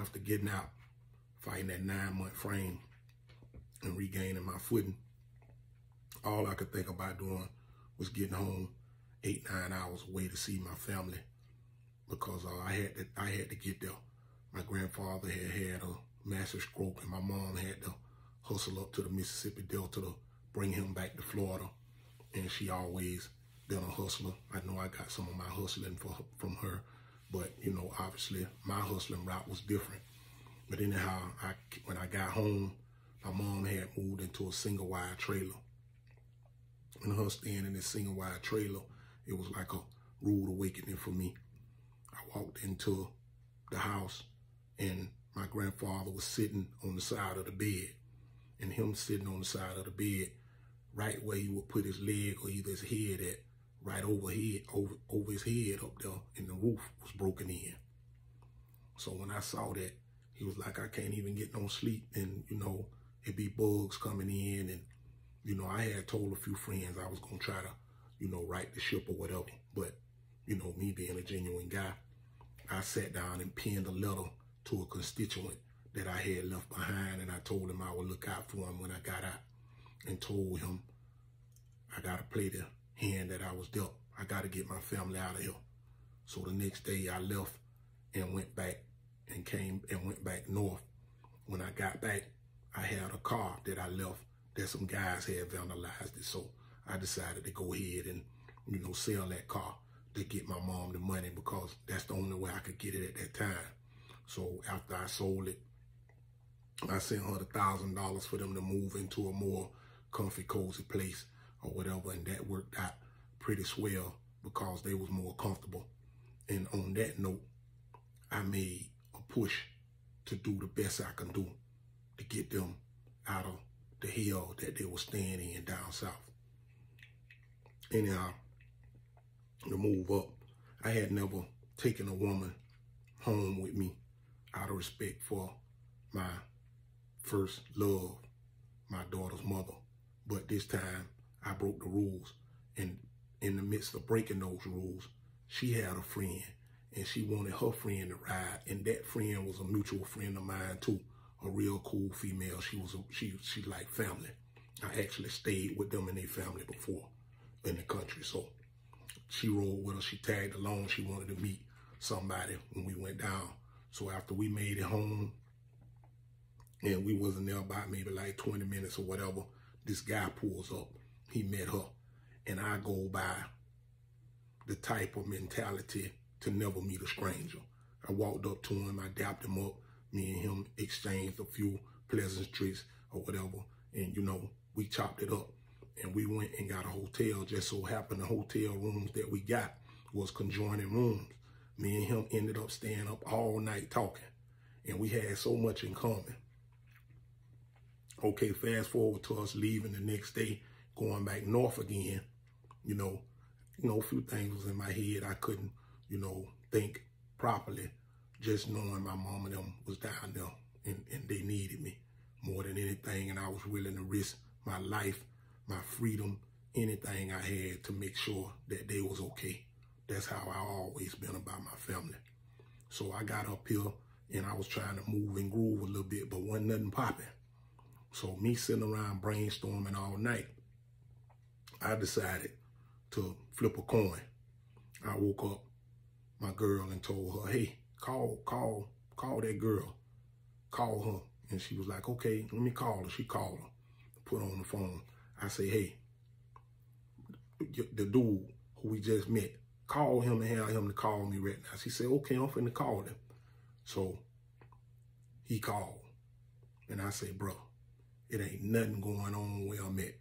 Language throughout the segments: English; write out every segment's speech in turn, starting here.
after getting out, fighting that 9-month frame and regaining my footing, all I could think about doing was getting home 8-9 hours away to see my family, because I had to get there. My grandfather had a massive stroke, and my mom had to hustle up to the Mississippi Delta to bring him back to Florida. And she always been a hustler. I know I got some of my hustling from her, but you know, obviously my hustling route was different. But anyhow, when I got home, my mom had moved into a single wide trailer. And her staying in this single wide trailer, it was like a rude awakening for me. I walked into the house, and my grandfather was sitting on the side of the bed. And him sitting on the side of the bed, right where he would put his leg or either his head at, right over his head up there, and the roof was broken in. So when I saw that, he was like, I can't even get no sleep, and you know, it'd be bugs coming in, and you know, I had told a few friends I was gonna try to, you know, right the ship or whatever. But you know, me being a genuine guy, I sat down and penned a letter to a constituent that I had left behind, and I told him I would look out for him when I got out, and told him I gotta play the hand that I was dealt. I gotta get my family out of here. So the next day I left and went back and went back north. When I got back, I had a car that I left that some guys had vandalized it. So I decided to go ahead and, you know, sell that car to get my mom the money, because that's the only way I could get it at that time. So after I sold it, I sent her $1,000 for them to move into a more comfy, cozy place or whatever, and that worked out pretty swell because they was more comfortable. And on that note, I made a push to do the best I can do to get them out of the hell that they were staying in down south. Anyhow, to move up, I had never taken a woman home with me out of respect for my first love, my daughter's mother. But this time, I broke the rules. And in the midst of breaking those rules, she had a friend, and she wanted her friend to ride. And that friend was a mutual friend of mine too, a real cool female. She like family. I actually stayed with them and their family before in the country. So she rode with us. She tagged along. She wanted to meet somebody when we went down. So after we made it home, and we wasn't there about maybe like 20 minutes or whatever, this guy pulls up. He met her. And I go by the type of mentality to never meet a stranger. I walked up to him. I dapped him up. Me and him exchanged a few pleasantries or whatever. And, you know, we chopped it up. And we went and got a hotel. Just so happened the hotel rooms that we got was conjoining rooms. Me and him ended up staying up all night talking. And we had so much in common. Okay, fast forward to us leaving the next day, going back north again. You know, a few things was in my head. I couldn't, you know, think properly, just knowing my mom and them was down there and they needed me more than anything. And I was willing to risk my life, my freedom, anything I had to make sure that they was okay. That's how I always been about my family. So I got up here and I was trying to move and groove a little bit, but wasn't nothing popping. So me sitting around brainstorming all night, I decided to flip a coin. I woke up my girl and told her, hey, call that girl. Call her. And she was like, okay, let me call her. She called her, put her on the phone. I say, hey, the dude who we just met, call him and have him to call me right now. She said, okay, I'm finna call him. So he called. And I say, bro, it ain't nothing going on where I'm at.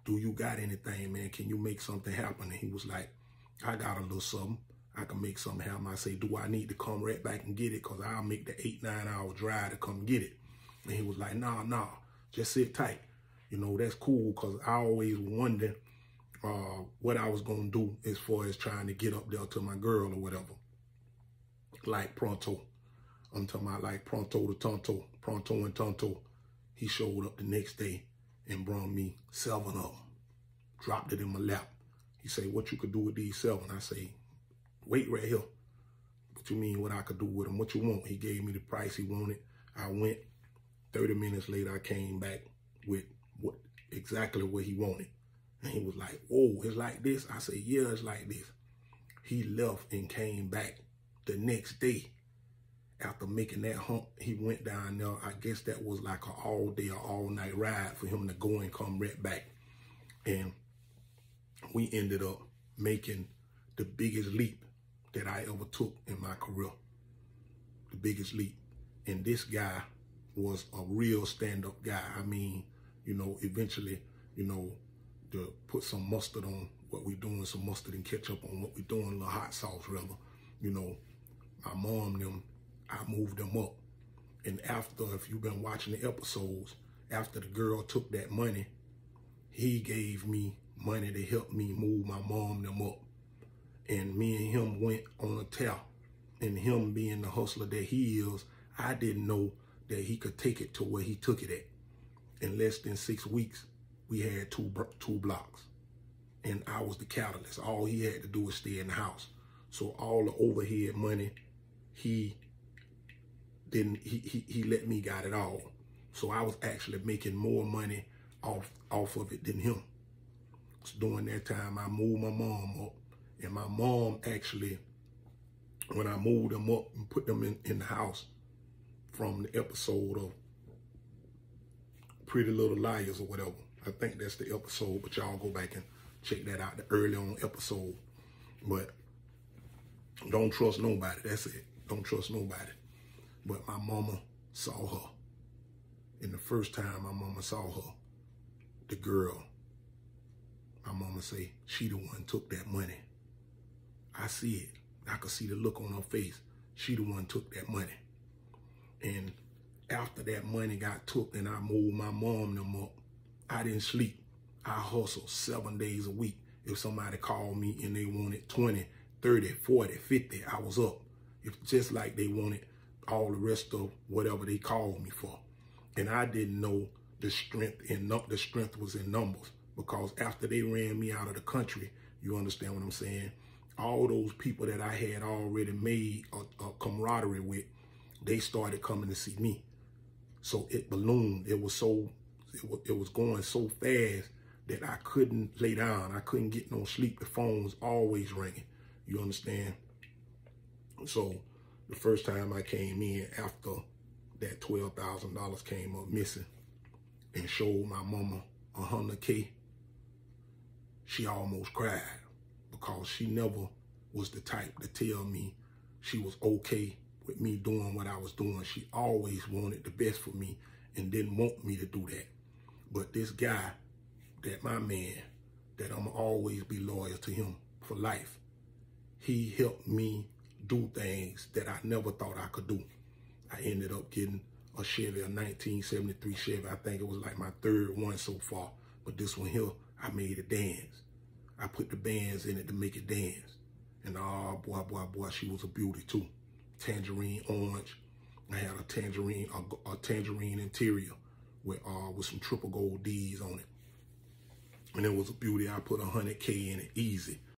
Do you got anything, man? Can you make something happen? And he was like, I got a little something. I can make something happen. I say, do I need to come right back and get it? Because I'll make the 8-9 hour drive to come get it. And he was like, nah, just sit tight. You know, that's cool, because I always wondered what I was going to do as far as trying to get up there to my girl or whatever. Like pronto. I'm talking about like pronto to tonto, pronto and tonto. He showed up the next day and brought me 7 of them. Dropped it in my lap. He said, what you could do with these 7? I say, wait right here. What you mean what I could do with him? What you want? He gave me the price he wanted. I went. 30 minutes later, I came back with exactly what he wanted. And he was like, whoa, it's like this? I said, yeah, it's like this. He left and came back the next day. After making that hump, he went down there. I guess that was like an all-day or all-night ride for him to go and come right back. And we ended up making the biggest leap that I ever took in my career. The biggest leap. And this guy was a real stand-up guy. I mean, you know, eventually, you know, to put some mustard on what we're doing, some mustard and ketchup on what we're doing, a little hot sauce rather. You know, my mom and them, I moved them up. And after, if you've been watching the episodes, after the girl took that money, he gave me money to help me move my mom and them up. And me and him went on a tear. And him being the hustler that he is, I didn't know that he could take it to where he took it at. In less than 6 weeks, we had two blocks. And I was the catalyst. All he had to do was stay in the house. So all the overhead money, he let me got it all. So I was actually making more money off of it than him. So during that time, I moved my mom up. And my mom actually, when I moved them up and put them in the house, from the episode of Pretty Little Liars or whatever. I think that's the episode, but y'all go back and check that out, the early on episode. But don't trust nobody, that's it. Don't trust nobody. But my mama saw her. And the first time my mama saw her, the girl, my mama say, she the one took that money. I see it. I could see the look on her face. She the one took that money. And after that money got took and I moved my mom and them up, I didn't sleep. I hustled 7 days a week. If somebody called me and they wanted 20, 30, 40, 50, I was up. It's just like they wanted all the rest of whatever they called me for. And I didn't know the strength, and the strength was in numbers. Because after they ran me out of the country, you understand what I'm saying? All those people that I had already made a camaraderie with, they started coming to see me. So it ballooned. It was going so fast that I couldn't lay down. I couldn't get no sleep. The phone was always ringing. You understand? So the first time I came in after that $12,000 came up missing and showed my mama $100K, she almost cried because she never was the type to tell me she was okay with me doing what I was doing. She always wanted the best for me and didn't want me to do that. But this guy, that my man, that I'm always be loyal to him for life, he helped me do things that I never thought I could do. I ended up getting a Chevy, a 1973 Chevy. I think it was like my third one so far. But this one here, I made it dance. I put the bands in it to make it dance. And oh, boy, she was a beauty too. Tangerine orange. I had a tangerine interior with some triple gold D's on it. And it was a beauty. I put $100K in it easy.